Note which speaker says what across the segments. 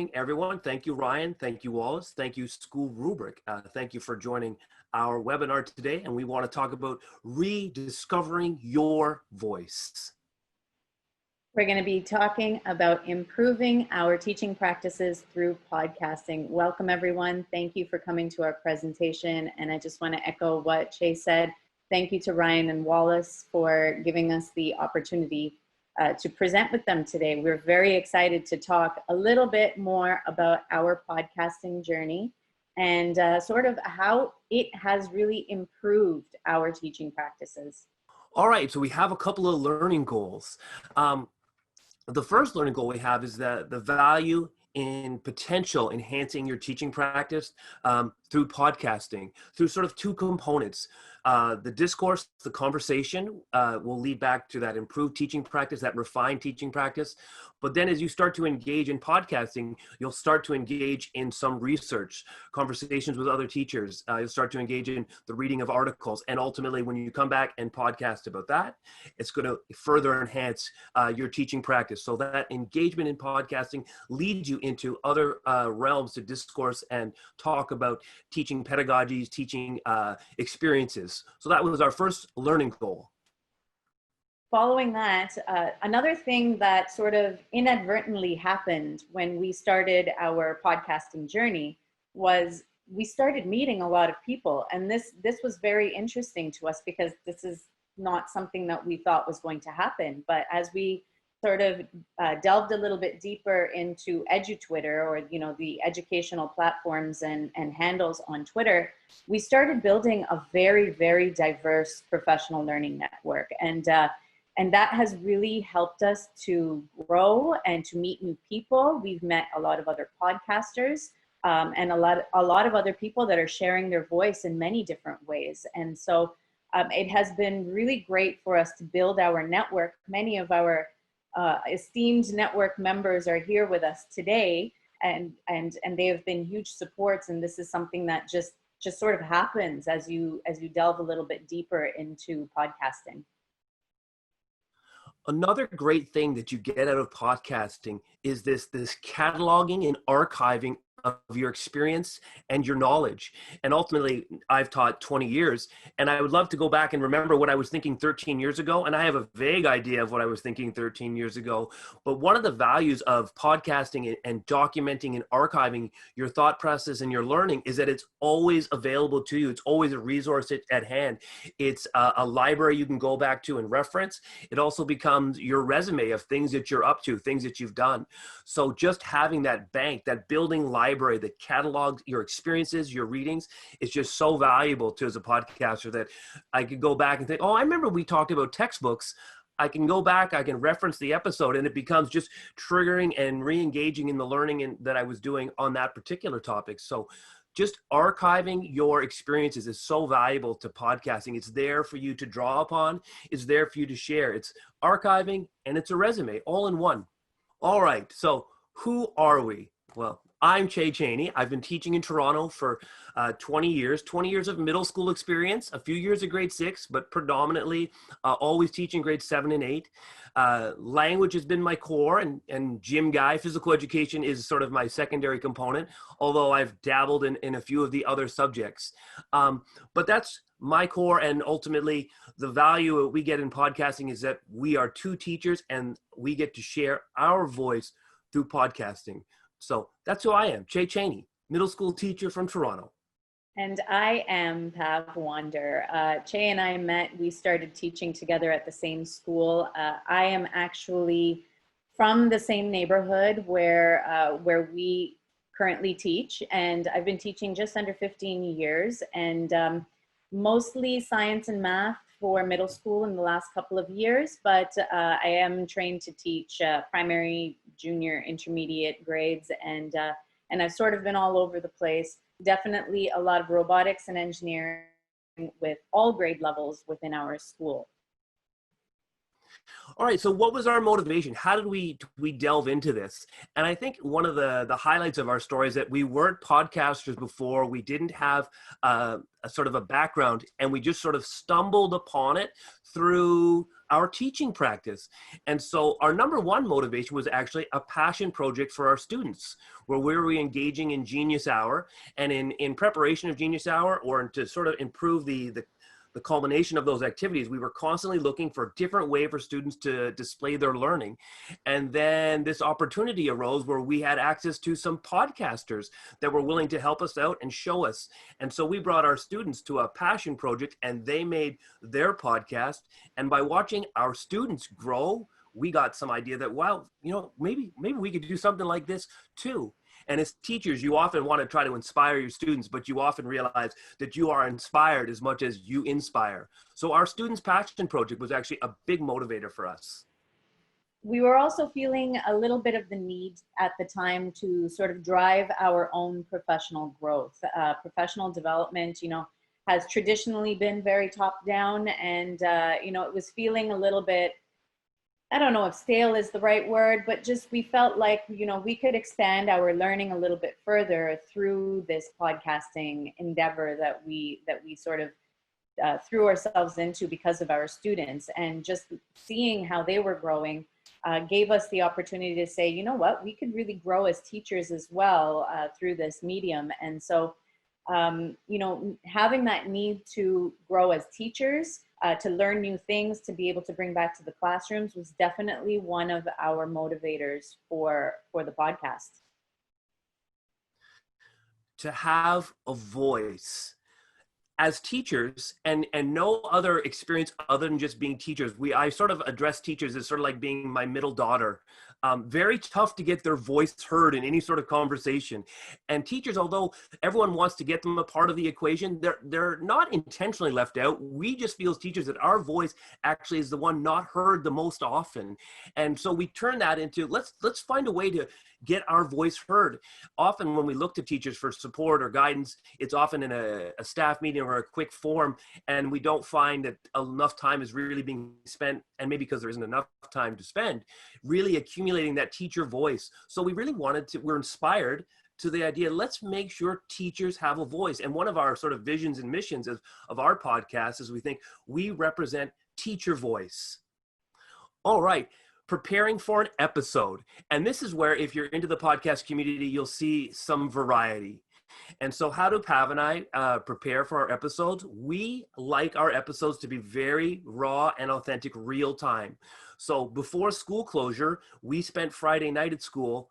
Speaker 1: morning, everyone. Thank you, Ryan. Thank you, Wallace. Thank you, SchoolRubric. Thank you for joining our webinar today. And we want to talk about rediscovering your voice.
Speaker 2: We're going to be talking about improving our teaching practices through podcasting. Welcome, everyone. Thank you for coming to our presentation. And I just want to echo what Chey said. Thank you to Ryan and Wallace for giving us the opportunity to present with them today. We're very excited to talk a little bit more about our podcasting journey and sort of how it has really improved our teaching practices.
Speaker 1: All right, so we have a couple of learning goals. The first learning goal we have is that the value in potential enhancing your teaching practice through podcasting, through sort of two components. The discourse, the conversation will lead back to that improved teaching practice, that refined teaching practice. But then as you start to engage in podcasting, you'll start to engage in some research, conversations with other teachers. You'll start to engage in the reading of articles. And ultimately, when you come back and podcast about that, it's going to further enhance your teaching practice. So that engagement in podcasting leads you into other realms to discourse and talk about teaching pedagogies, teaching experiences. So that was our first learning goal.
Speaker 2: Following that, another thing that sort of inadvertently happened when we started our podcasting journey was we started meeting a lot of people. And this was very interesting to us because this is not something that we thought was going to happen. But as we sort of delved a little bit deeper into EduTwitter, or the educational platforms and handles on Twitter, we started building a very, very diverse professional learning network. And that has really helped us to grow and to meet new people. We've met a lot of other podcasters and a lot of other people that are sharing their voice in many different ways. And so it has been really great for us to build our network. Many of our esteemed network members are here with us today, and they have been huge supports. And this is something that just sort of happens as you delve a little bit deeper into podcasting.
Speaker 1: Another great thing that you get out of podcasting is this cataloging and archiving of your experience and your knowledge. And ultimately, I've taught 20 years, and I would love to go back and remember what I was thinking 13 years ago. And I have a vague idea of what I was thinking 13 years ago. But one of the values of podcasting and documenting and archiving your thought process and your learning is that it's always available to you. It's always a resource at hand. It's a library you can go back to and reference. It also becomes your resume of things that you're up to, things that you've done. So just having that bank, that building library that catalogs your experiences, your readings, is just so valuable to as a podcaster that I could go back and think, oh, I remember we talked about textbooks. I can go back, I can reference the episode, and it becomes just triggering and re-engaging in the learning that I was doing on that particular topic. So just archiving your experiences is so valuable to podcasting. It's there for you to draw upon. It's there for you to share. It's archiving and it's a resume all in one. All right, so who are we? Well, I'm Chey Cheney. I've been teaching in Toronto for 20 years of middle school experience, a few years of grade 6, but predominantly always teaching grade 7 and 8. Language has been my core, and gym guy, physical education is sort of my secondary component, although I've dabbled in a few of the other subjects. But that's my core, and ultimately the value that we get in podcasting is that we are two teachers and we get to share our voice through podcasting. So that's who I am, Chey Cheney, middle school teacher from Toronto.
Speaker 2: And I am Pawan. Chey and I met, we started teaching together at the same school. I am actually from the same neighborhood where we currently teach, and I've been teaching just under 15 years, and mostly science and math for middle school in the last couple of years, but I am trained to teach primary, junior, intermediate grades, and I've sort of been all over the place. Definitely a lot of robotics and engineering with all grade levels within our school.
Speaker 1: All right, so what was our motivation? How did we delve into this? And I think one of the highlights of our story is that we weren't podcasters before. We didn't have a sort of a background, and we just sort of stumbled upon it through our teaching practice. And so our number one motivation was actually a passion project for our students, where we were engaging in Genius Hour, and in preparation of Genius Hour, or to sort of improve the culmination of those activities, we were constantly looking for a different way for students to display their learning. And then this opportunity arose where we had access to some podcasters that were willing to help us out and show us. And so we brought our students to a passion project, and they made their podcast. And by watching our students grow, we got some idea that, wow, maybe we could do something like this too. And as teachers, you often want to try to inspire your students, but you often realize that you are inspired as much as you inspire. So our Students' Passion Project was actually a big motivator for us.
Speaker 2: We were also feeling a little bit of the need at the time to sort of drive our own professional growth. Professional development, has traditionally been very top down, and, it was feeling a little bit, I don't know if stale is the right word, but just we felt like, we could expand our learning a little bit further through this podcasting endeavor that we sort of threw ourselves into because of our students. And just seeing how they were growing gave us the opportunity to say, you know what, we could really grow as teachers as well through this medium. And so, having that need to grow as teachers, to learn new things, to be able to bring back to the classrooms was definitely one of our motivators for the podcast.
Speaker 1: To have a voice as teachers, and no other experience other than just being teachers. I sort of address teachers as sort of like being my middle daughter. Very tough to get their voice heard in any sort of conversation. And teachers, although everyone wants to get them a part of the equation, they're not intentionally left out. We just feel as teachers that our voice actually is the one not heard the most often. And so we turn that into, let's find a way to get our voice heard. Often when we look to teachers for support or guidance, it's often in a staff meeting or a quick form, and we don't find that enough time is really being spent, and maybe because there isn't enough time to spend, really accumulating that teacher voice. So we really we're inspired to the idea, let's make sure teachers have a voice. And one of our sort of visions and missions of our podcast is we think we represent teacher voice. All right. Preparing for an episode. And this is where, if you're into the podcast community, you'll see some variety. And so how do Pav and I prepare for our episodes? We like our episodes to be very raw and authentic, real time. So before school closure, we spent Friday night at school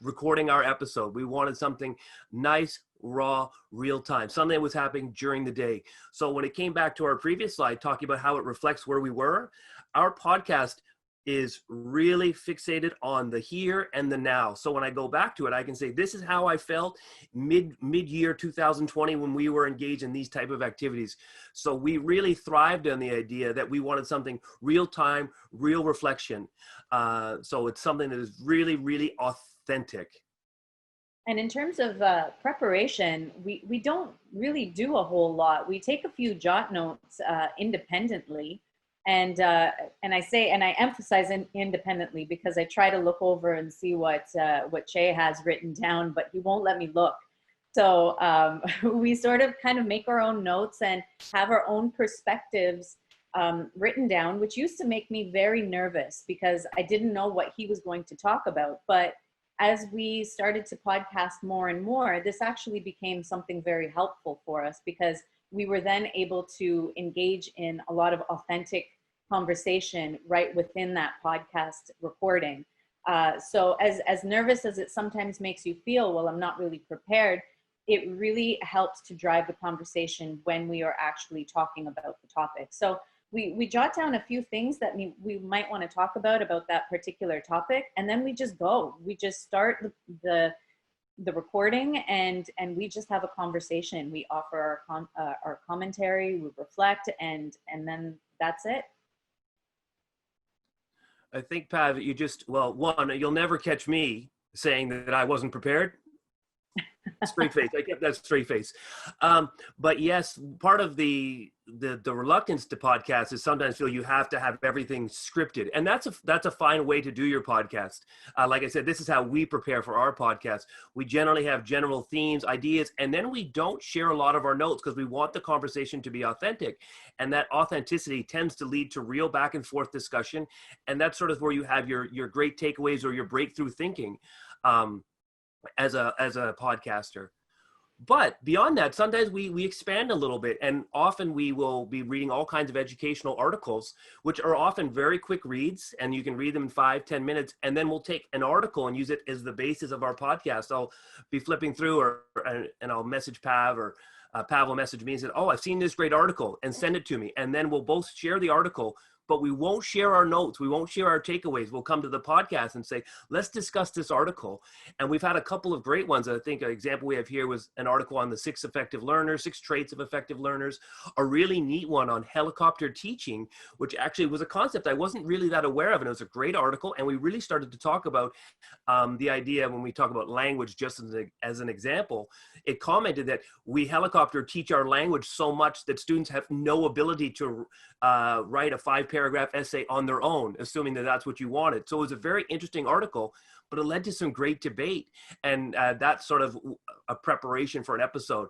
Speaker 1: recording our episode. We wanted something nice, raw, real time, something that was happening during the day. So when it came back to our previous slide, talking about how it reflects where we were, our podcast is really fixated on the here and the now. So when I go back to it, I can say, this is how I felt mid-year 2020 when we were engaged in these type of activities. So we really thrived on the idea that we wanted something real time, real reflection. So it's something that is really, really authentic.
Speaker 2: And in terms of preparation, we don't really do a whole lot. We take a few jot notes independently. And I emphasize independently, because I try to look over and see what Chey has written down, but he won't let me look. So we sort of kind of make our own notes and have our own perspectives written down, which used to make me very nervous because I didn't know what he was going to talk about. But as we started to podcast more and more, this actually became something very helpful for us, because we were then able to engage in a lot of authentic conversation right within that podcast recording. So as nervous as it sometimes makes you feel, well, I'm not really prepared, it really helps to drive the conversation when we are actually talking about the topic. So we jot down a few things that we might want to talk about that particular topic, and then we just go. We just start the recording, and we just have a conversation. We offer our commentary, we reflect, and then that's it.
Speaker 1: I think, Pav, one, you'll never catch me saying that I wasn't prepared. Straight face. I kept that straight face. But yes, part of the reluctance to podcast is sometimes feel you have to have everything scripted, and that's a fine way to do your podcast. Like I said, this is how we prepare for our podcast. We generally have general themes, ideas, and then we don't share a lot of our notes because we want the conversation to be authentic, and that authenticity tends to lead to real back and forth discussion, and that's sort of where you have your great takeaways or your breakthrough thinking. As a podcaster. But beyond that, sometimes we expand a little bit, and often we will be reading all kinds of educational articles, which are often very quick reads, and you can read them in 5-10 minutes, and then we'll take an article and use it as the basis of our podcast. I'll be flipping through, and I'll message Pav, or Pav will message me and say, "Oh, I've seen this great article," and send it to me, and then we'll both share the article. But we won't share our notes. We won't share our takeaways. We'll come to the podcast and say, let's discuss this article. And we've had a couple of great ones. I think an example we have here was an article on the 6 traits of effective learners, a really neat one on helicopter teaching, which actually was a concept I wasn't really that aware of. And it was a great article. And we really started to talk about the idea when we talk about language, just as an example. It commented that we helicopter teach our language so much that students have no ability to write a 5-paragraph essay on their own, assuming that that's what you wanted. So it was a very interesting article, but it led to some great debate. And that's sort of a preparation for an episode.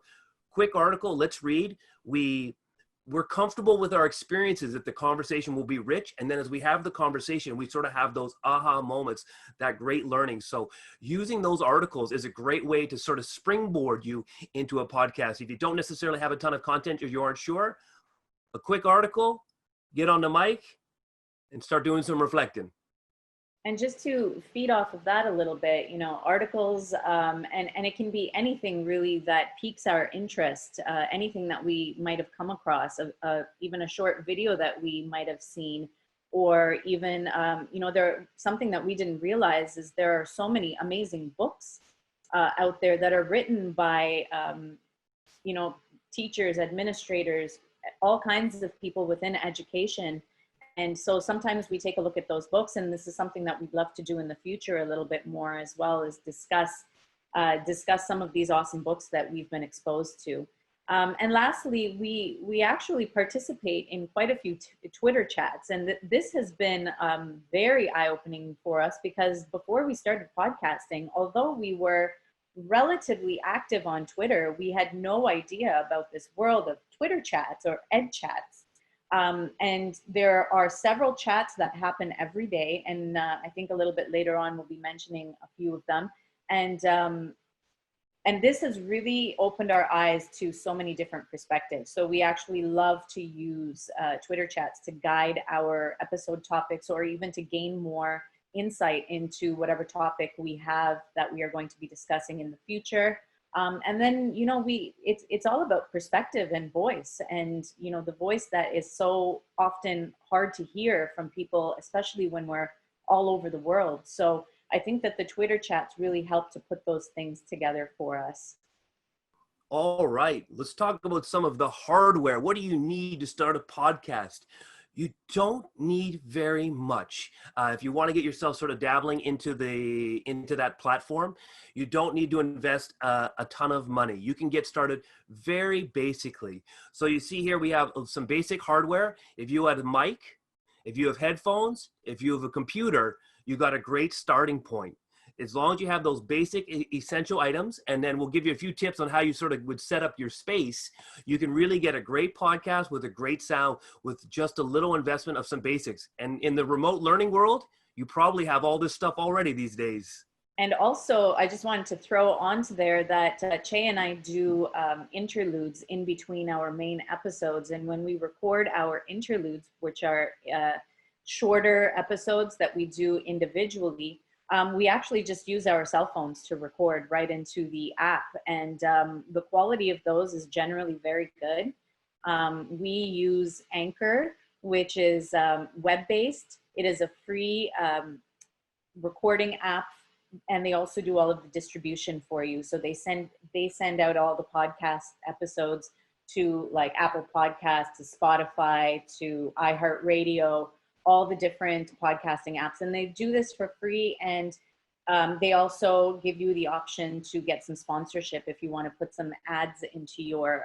Speaker 1: Quick article, let's read. We're comfortable with our experiences that the conversation will be rich. And then as we have the conversation, we sort of have those aha moments, that great learning. So using those articles is a great way to sort of springboard you into a podcast. If you don't necessarily have a ton of content or you aren't sure, a quick article, get on the mic and start doing some reflecting.
Speaker 2: And just to feed off of that a little bit, articles, and it can be anything really that piques our interest, anything that we might have come across, even a short video that we might have seen, or even, something that we didn't realize is there are so many amazing books out there that are written by, teachers, administrators, all kinds of people within education. And so sometimes we take a look at those books, and this is something that we'd love to do in the future a little bit more as well, is discuss some of these awesome books that we've been exposed to. And lastly, we actually participate in quite a few Twitter chats, and this has been very eye-opening for us, because before we started podcasting, although we were relatively active on Twitter, we had no idea about this world of Twitter chats or ed chats. And there are several chats that happen every day. And I think a little bit later on, we'll be mentioning a few of them. And this has really opened our eyes to so many different perspectives. So we actually love to use Twitter chats to guide our episode topics, or even to gain more insight into whatever topic we have that we are going to be discussing in the future. And then, it's all about perspective and voice, and, the voice that is so often hard to hear from people, especially when we're all over the world. So I think that the Twitter chats really help to put those things together for us.
Speaker 1: All right, let's talk about some of the hardware. What do you need to start a podcast? You don't need very much. If you want to get yourself sort of dabbling into that platform, you don't need to invest a ton of money. You can get started very basically. So you see here we have some basic hardware. If you have a mic, if you have headphones, if you have a computer, you got a great starting point. As long as you have those basic essential items, and then we'll give you a few tips on how you sort of would set up your space, you can really get a great podcast with a great sound with just a little investment of some basics. And in the remote learning world, you probably have all this stuff already these days.
Speaker 2: And also, I just wanted to throw onto there that Chey and I do interludes in between our main episodes. And when we record our interludes, which are shorter episodes that we do individually, we actually just use our cell phones to record right into the app. And the quality of those is generally very good. We use Anchor, which is web-based. It is a free recording app, and they also do all of the distribution for you. So they send out all the podcast episodes to like Apple Podcasts, to Spotify, to iHeartRadio, all the different podcasting apps, and they do this for free. And They also give you the option to get some sponsorship if you want to put some ads into your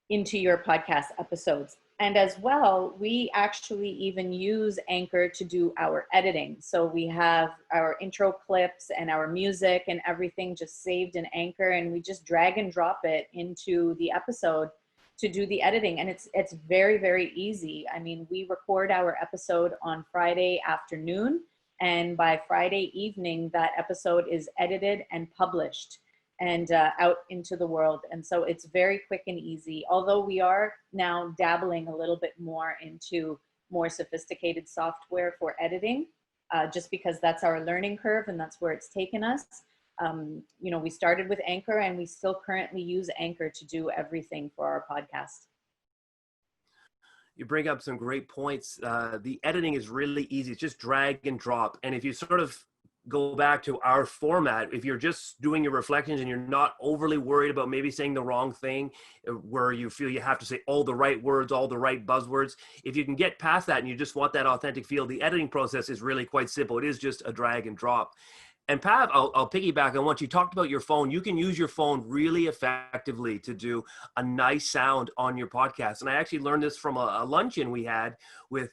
Speaker 2: podcast episodes. And as well, we actually even use Anchor to do our editing. So we have our intro clips and our music and everything just saved in Anchor, and we just drag and drop it into the episode to do the editing. And it's very, very easy. I mean, we record our episode on Friday afternoon, and by Friday evening, that episode is edited and published and out into the world. And so it's very quick and easy, although we are now dabbling a little bit more into more sophisticated software for editing, just because that's our learning curve and that's where it's taken us. We started with Anchor, and we still currently use Anchor to do everything for our podcast.
Speaker 1: You bring up some great points. The editing is really easy. It's just drag and drop. And if you sort of go back to our format, if you're just doing your reflections and you're not overly worried about maybe saying the wrong thing, where you feel you have to say all the right words, all the right buzzwords, if you can get past that and you just want that authentic feel, the editing process is really quite simple. It is just a drag and drop. And Pav, I'll piggyback on what you talked about your phone. You can use your phone really effectively to do a nice sound on your podcast. And I actually learned this from a luncheon we had with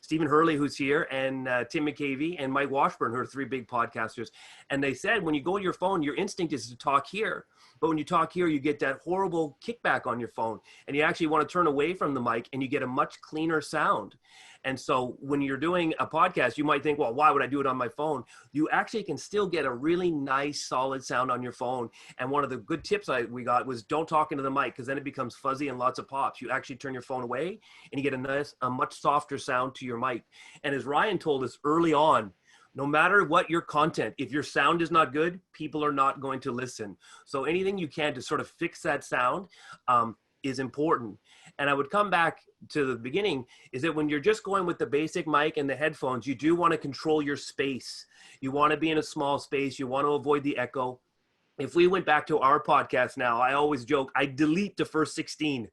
Speaker 1: Stephen Hurley, who's here, and Tim McCavey and Mike Washburn, who are three big podcasters. And they said, when you go to your phone, your instinct is to talk here. But when you talk here, you get that horrible kickback on your phone. And you actually want to turn away from the mic, and you get a much cleaner sound. And so when you're doing a podcast, you might think, well, why would I do it on my phone? You actually can still get a really nice, solid sound on your phone. And one of the good tips we got was don't talk into the mic, because then it becomes fuzzy and lots of pops. You actually turn your phone away and you get a much softer sound to your mic. And as Ryan told us early on, no matter what your content, if your sound is not good, people are not going to listen. So anything you can to sort of fix that sound is important. And I would come back to the beginning, is that when you're just going with the basic mic and the headphones, you do want to control your space. You want to be in a small space. You want to avoid the echo. If we went back to our podcast now, I always joke, I delete the first 16.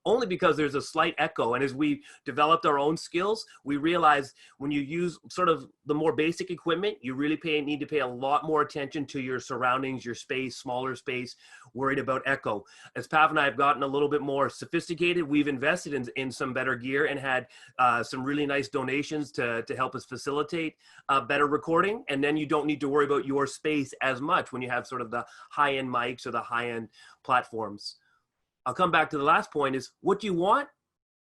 Speaker 1: Only because there's a slight echo. And as we developed our own skills, we realized when you use sort of the more basic equipment, you really need to pay a lot more attention to your surroundings, your space, smaller space, worried about echo. As Pav and I have gotten a little bit more sophisticated, we've invested in some better gear and had some really nice donations to help us facilitate better recording. And then you don't need to worry about your space as much when you have sort of the high-end mics or the high-end platforms. I'll come back to the last point is, what do you want?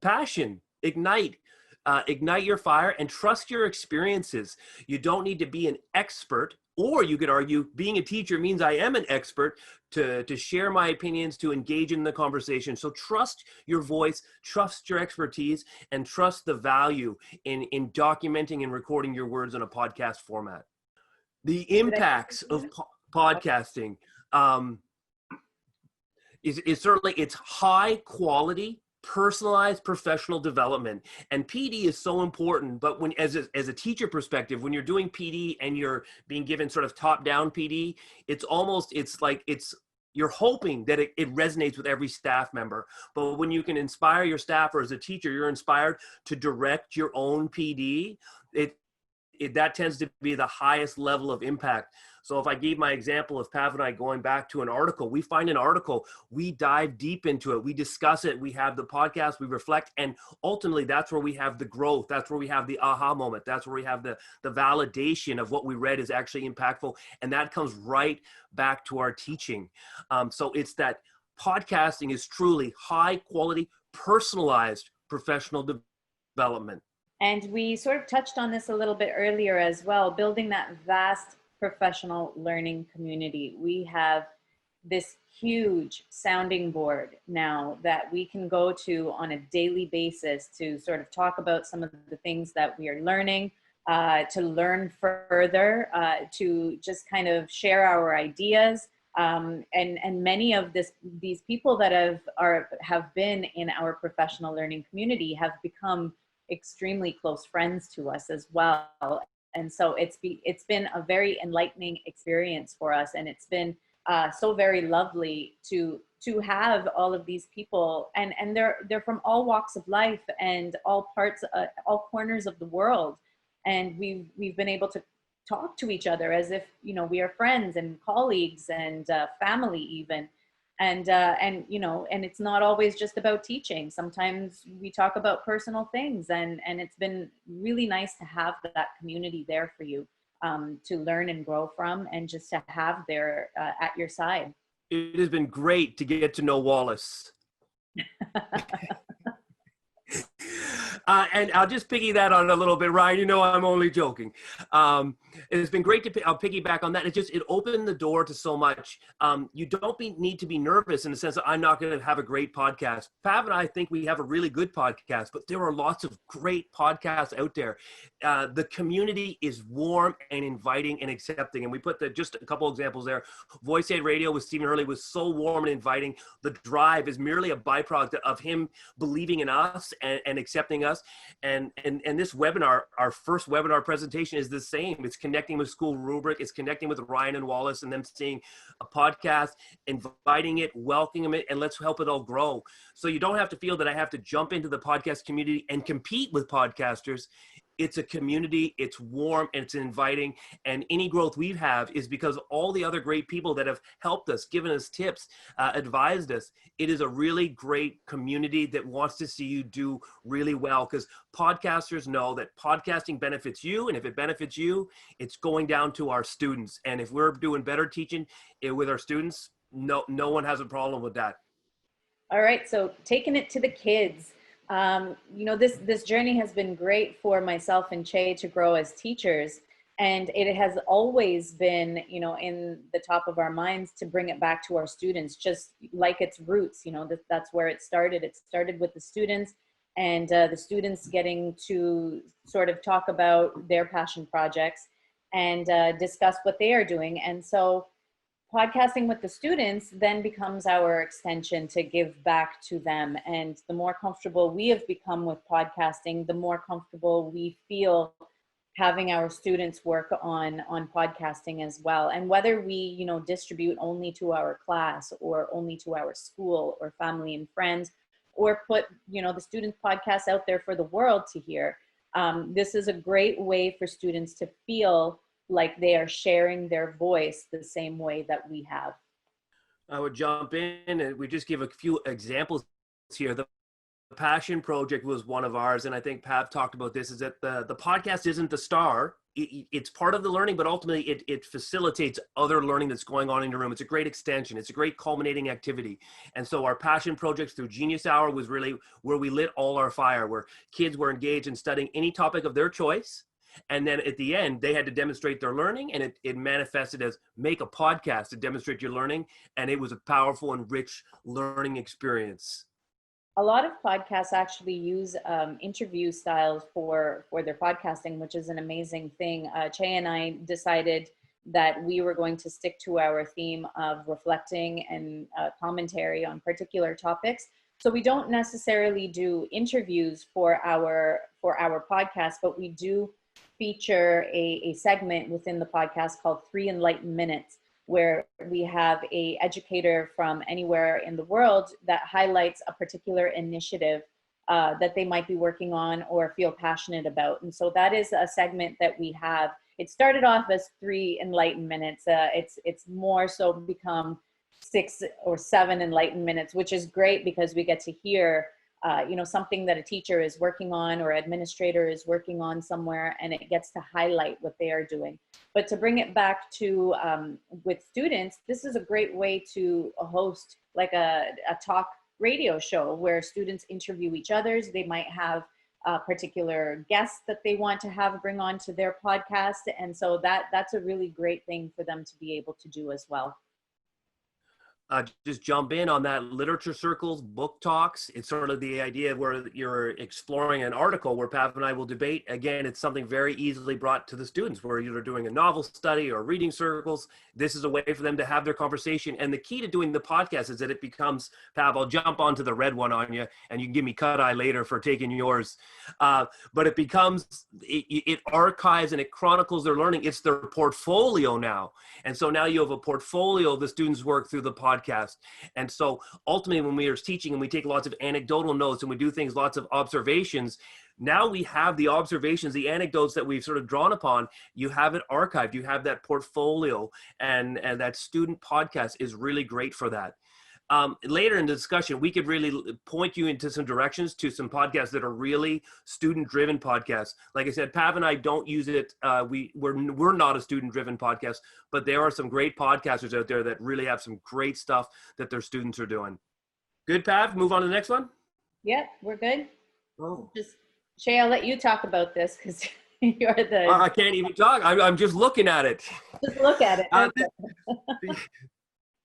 Speaker 1: Passion, ignite your fire, and trust your experiences. You don't need to be an expert, or you could argue being a teacher means I am an expert to share my opinions, to engage in the conversation. So trust your voice, trust your expertise, and trust the value in documenting and recording your words in a podcast format. The impacts of podcasting, is certainly, it's high quality, personalized professional development. And PD is so important, but when, as a teacher perspective, when you're doing PD and you're being given sort of top down PD, you're hoping that it resonates with every staff member. But when you can inspire your staff, or as a teacher, you're inspired to direct your own PD, that tends to be the highest level of impact. So if I gave my example of Pav and I going back to an article, we find an article, we dive deep into it, we discuss it, we have the podcast, we reflect, and ultimately that's where we have the growth, that's where we have the aha moment, that's where we have the validation of what we read is actually impactful, and that comes right back to our teaching. So it's that podcasting is truly high quality, personalized professional development.
Speaker 2: And we sort of touched on this a little bit earlier as well, building that vast professional learning community. We have this huge sounding board now that we can go to on a daily basis to sort of talk about some of the things that we are learning, to learn further, to just kind of share our ideas. And many of these people that have been in our professional learning community have become extremely close friends to us as well. And so it's been a very enlightening experience for us, and it's been so very lovely to have all of these people, and they're from all walks of life and all corners of the world, and we've been able to talk to each other as if, you know, we are friends and colleagues and family even. And you know, and it's not always just about teaching. Sometimes we talk about personal things, and it's been really nice to have that community there for you, to learn and grow from, and just to have there at your side.
Speaker 1: It has been great to get to know Wallace. And I'll just piggy that on a little bit, Ryan. You know, I'm only joking. It's been great to I'll piggyback on that. It opened the door to so much. You don't need to be nervous in the sense that I'm not going to have a great podcast. Pav and I think we have a really good podcast, but there are lots of great podcasts out there. The community is warm and inviting and accepting. And we put just a couple examples there. Voice 8 Radio with Stephen Hurley was so warm and inviting. The Drive is merely a byproduct of him believing in us and accepting us. And this webinar, our first webinar presentation, is the same. It's connecting with SchoolRubric. It's connecting with Ryan and Wallace and them seeing a podcast, inviting it, welcoming it, and let's help it all grow. So you don't have to feel that I have to jump into the podcast community and compete with podcasters. It's a community, it's warm, and it's inviting. And any growth we have is because of all the other great people that have helped us, given us tips, advised us. It is a really great community that wants to see you do really well, because podcasters know that podcasting benefits you. And if it benefits you, it's going down to our students. And if we're doing better teaching with our students, no one has a problem with that.
Speaker 2: All right, so taking it to the kids. You know, this journey has been great for myself and Chey to grow as teachers, and it has always been, you know, in the top of our minds to bring it back to our students, just like its roots. You know, that's where it started. It started with the students, and the students getting to sort of talk about their passion projects and discuss what they are doing. And so podcasting with the students then becomes our extension to give back to them. And the more comfortable we have become with podcasting, the more comfortable we feel having our students work on podcasting as well. And whether we, you know, distribute only to our class or only to our school or family and friends, or put, you know, the students' podcasts out there for the world to hear, this is a great way for students to feel like they are sharing their voice the same way that we have.
Speaker 1: I would jump in and we just give a few examples here. The Passion Project was one of ours, and I think Pav talked about this, is that the podcast isn't the star. It's part of the learning, but ultimately it facilitates other learning that's going on in your room. It's a great extension. It's a great culminating activity. And so our passion projects through Genius Hour was really where we lit all our fire, where kids were engaged in studying any topic of their choice. And then at the end, they had to demonstrate their learning, and it manifested as make a podcast to demonstrate your learning. And it was a powerful and rich learning experience.
Speaker 2: A lot of podcasts actually use interview styles for their podcasting, which is an amazing thing. Chey and I decided that we were going to stick to our theme of reflecting and commentary on particular topics. So we don't necessarily do interviews for our podcast, but we do feature a segment within the podcast called 3 Enlightened Minutes, where we have an educator from anywhere in the world that highlights a particular initiative that they might be working on or feel passionate about. And so that is a segment that we have. It started off as 3 Enlightened Minutes. It's more so become 6 or 7 Enlightened Minutes, which is great because we get to hear you know, something that a teacher is working on or administrator is working on somewhere, and it gets to highlight what they are doing. But to bring it back to with students, this is a great way to host like a talk radio show where students interview each others. They might have particular guests that they want to have bring on to their podcast. And so that's a really great thing for them to be able to do as well.
Speaker 1: Just jump in on that. Literature circles, book talks. It's sort of the idea where you're exploring an article where Pav and I will debate. Again, it's something very easily brought to the students where you're doing a novel study or reading circles. This is a way for them to have their conversation. And the key to doing the podcast is that it becomes, Pav, I'll jump onto the red one on you and you can give me cut eye later for taking yours. But it becomes, it archives and it chronicles their learning. It's their portfolio now. And so now you have a portfolio of the students' work through the podcast. podcast. And so ultimately when we are teaching and we take lots of anecdotal notes and we do things, lots of observations, now we have the observations, the anecdotes that we've sort of drawn upon, you have it archived, you have that portfolio, and that student podcast is really great for that. Later in the discussion, we could really point you into some directions to some podcasts that are really student-driven podcasts. Like I said, Pav and I don't use it. We're not a student-driven podcast, but there are some great podcasters out there that really have some great stuff that their students are doing. Good, Pav? Move on to the next one?
Speaker 2: Yep, we're good.
Speaker 1: Oh.
Speaker 2: Just, Chey, I'll let you talk about this because you're the...
Speaker 1: I can't even talk. I'm just looking at it.
Speaker 2: Just look at it.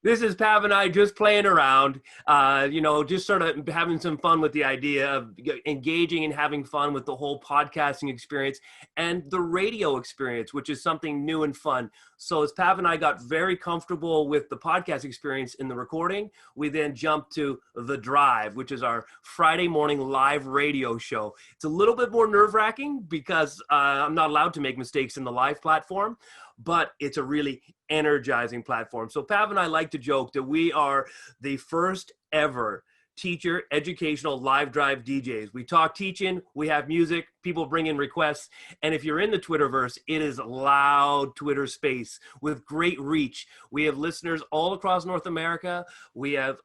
Speaker 1: This is Pav and I just playing around, just sort of having some fun with the idea of engaging and having fun with the whole podcasting experience and the radio experience, which is something new and fun. So as Pav and I got very comfortable with the podcast experience in the recording, we then jumped to The Drive, which is our Friday morning live radio show. It's a little bit more nerve-wracking because I'm not allowed to make mistakes in the live platform, but it's a really energizing platform. So Pav and I like to joke that we are the first ever teacher educational live drive DJs. We talk teaching, we have music, people bring in requests, and if you're in the Twitterverse, it is loud Twitter space with great reach. We have listeners all across North America. We have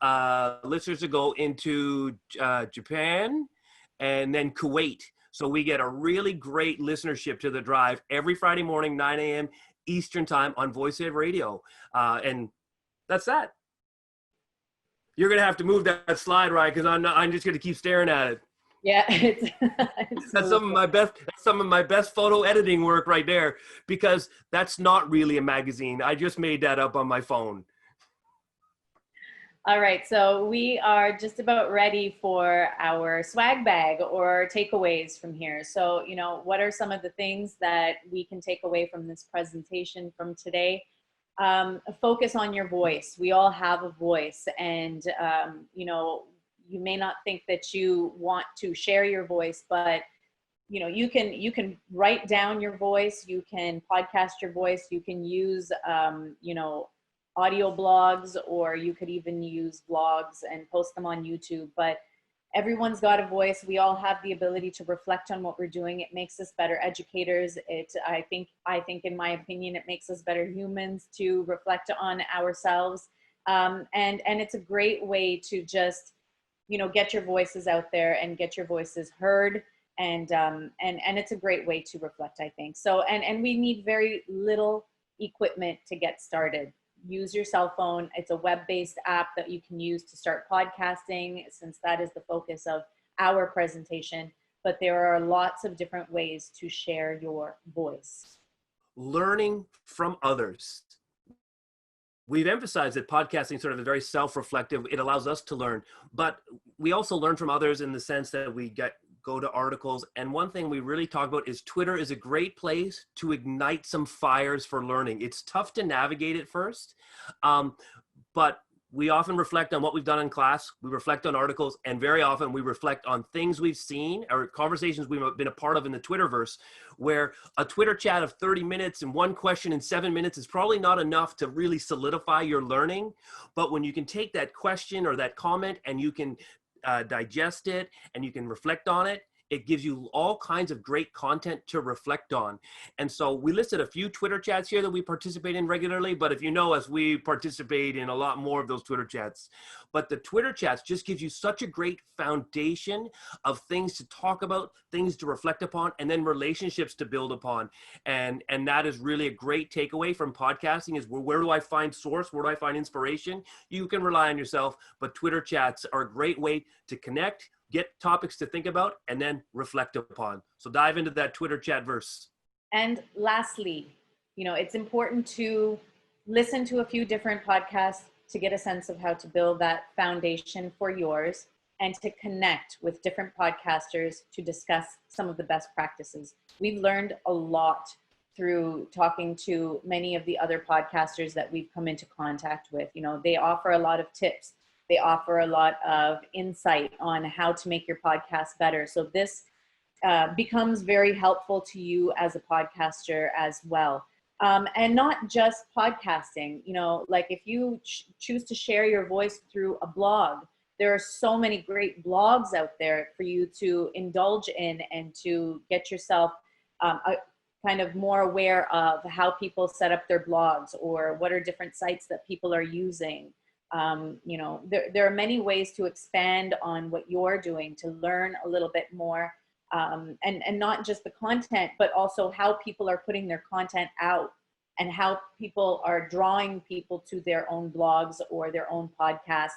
Speaker 1: listeners that go into Japan and then Kuwait. So we get a really great listenership to The Drive every Friday morning, 9 a.m. Eastern time on Voice Ed Radio. And that's that. You're going to have to move that slide, right? Because I'm just going to keep staring at it.
Speaker 2: Yeah,
Speaker 1: That's some of my best photo editing work right there, because that's not really a magazine. I just made that up on my phone.
Speaker 2: All right, so we are just about ready for our swag bag or takeaways from here. So, what are some of the things that we can take away from this presentation from today? Focus on your voice. We all have a voice, and, you may not think that you want to share your voice, but, you can write down your voice, you can podcast your voice, you can use, audio blogs, or you could even use blogs and post them on YouTube. But everyone's got a voice. We all have the ability to reflect on what we're doing. It makes us better educators. I think in my opinion, it makes us better humans to reflect on ourselves. And it's a great way to just, get your voices out there and get your voices heard. And it's a great way to reflect, I think. So, and we need very little equipment to get started. Use your cell phone. It's a web-based app that you can use to start podcasting, since that is the focus of our presentation. But there are lots of different ways to share your voice.
Speaker 1: Learning from others. We've emphasized that podcasting sort of is very self-reflective. It allows us to learn, but we also learn from others in the sense that we go to articles. And one thing we really talk about is Twitter is a great place to ignite some fires for learning. It's tough to navigate at first, but we often reflect on what we've done in class. We reflect on articles, and very often we reflect on things we've seen or conversations we've been a part of in the Twitterverse, where a Twitter chat of 30 minutes and one question in 7 minutes is probably not enough to really solidify your learning. But when you can take that question or that comment and you can digest it and you can reflect on it, it gives you all kinds of great content to reflect on. And so we listed a few Twitter chats here that we participate in regularly, but if you know us, we participate in a lot more of those Twitter chats. But the Twitter chats just gives you such a great foundation of things to talk about, things to reflect upon, and then relationships to build upon. And that is really a great takeaway from podcasting, is where do I find source? Where do I find inspiration? You can rely on yourself, but Twitter chats are a great way to connect, get topics to think about, and then reflect upon. So dive into that Twitter chat verse.
Speaker 2: And lastly, it's important to listen to a few different podcasts to get a sense of how to build that foundation for yours, and to connect with different podcasters to discuss some of the best practices. We've learned a lot through talking to many of the other podcasters that we've come into contact with. They offer a lot of tips. They offer a lot of insight on how to make your podcast better. So this becomes very helpful to you as a podcaster as well. And not just podcasting. You know, like if you choose to share your voice through a blog, there are so many great blogs out there for you to indulge in and to get yourself kind of more aware of how people set up their blogs or what are different sites that people are using. You know, there are many ways to expand on what you're doing, to learn a little bit more, and not just the content, but also how people are putting their content out and how people are drawing people to their own blogs or their own podcasts,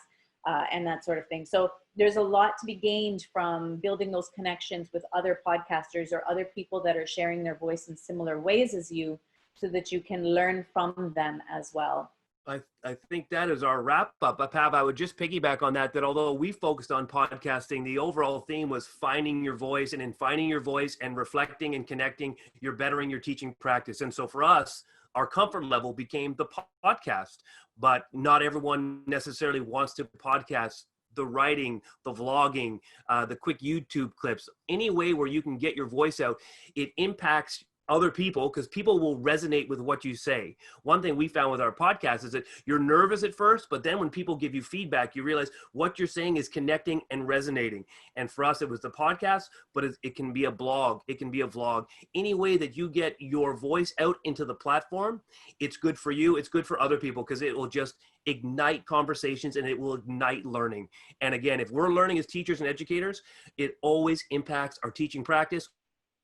Speaker 2: and that sort of thing. So there's a lot to be gained from building those connections with other podcasters or other people that are sharing their voice in similar ways as you, so that you can learn from them as well.
Speaker 1: I think that is our wrap up. Pav, I would just piggyback on that, that although we focused on podcasting, the overall theme was finding your voice, and in finding your voice and reflecting and connecting, you're bettering your teaching practice. And so for us, our comfort level became the podcast, but not everyone necessarily wants to podcast. The writing, the vlogging, the quick YouTube clips, any way where you can get your voice out, it impacts other people because people will resonate with what you say. One thing we found with our podcast is that you're nervous at first, but then when people give you feedback, you realize what you're saying is connecting and resonating. And for us, it was the podcast, but it can be a blog, it can be a vlog. Any way that you get your voice out into the platform, it's good for you, it's good for other people, because it will just ignite conversations and it will ignite learning. And again, if we're learning as teachers and educators, it always impacts our teaching practice.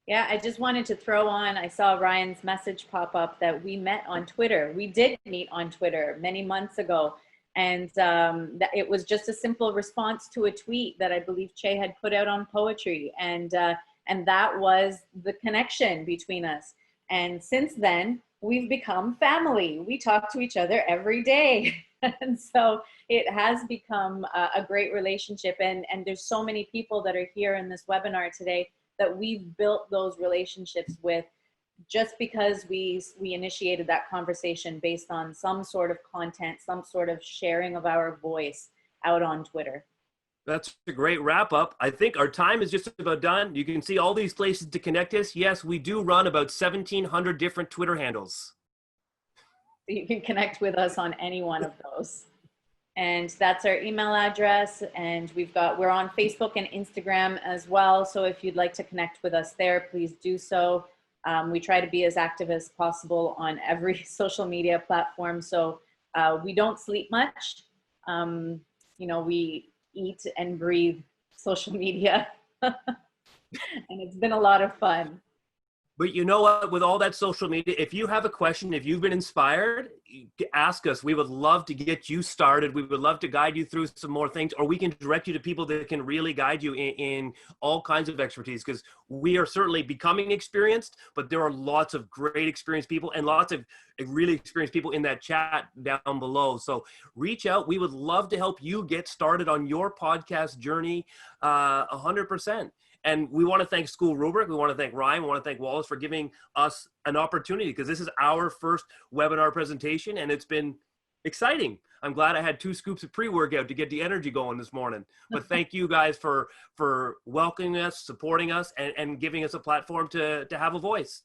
Speaker 2: Yeah, I just wanted to throw on, I saw Ryan's message pop up that we met on Twitter. We did meet on Twitter many months ago. And that it was just a simple response to a tweet that I believe Chey had put out on poetry. And that was the connection between us. And since then, we've become family. We talk to each other every day. And so it has become a great relationship. And there's so many people that are here in this webinar today that we've built those relationships with just because we initiated that conversation based on some sort of content, some sort of sharing of our voice out on Twitter.
Speaker 1: That's a great wrap up. I think our time is just about done. You can see all these places to connect us. Yes, we do run about 1,700 different Twitter handles.
Speaker 2: You can connect with us on any one of those. And that's our email address. And we're on Facebook and Instagram as well. So if you'd like to connect with us there, please do so. We try to be as active as possible on every social media platform. So we don't sleep much. You know, we eat and breathe social media. And it's been a lot of fun.
Speaker 1: But you know what, with all that social media, if you have a question, if you've been inspired, ask us. We would love to get you started. We would love to guide you through some more things, or we can direct you to people that can really guide you in all kinds of expertise, because we are certainly becoming experienced, but there are lots of great experienced people and lots of really experienced people in that chat down below. So reach out. We would love to help you get started on your podcast journey 100%. And we want to thank SchoolRubric. We want to thank Ryan. We want to thank Wallace for giving us an opportunity, because this is our first webinar presentation and it's been exciting. I'm glad I had 2 scoops of pre-workout to get the energy going this morning. But thank you guys for welcoming us, supporting us, and giving us a platform to have a voice.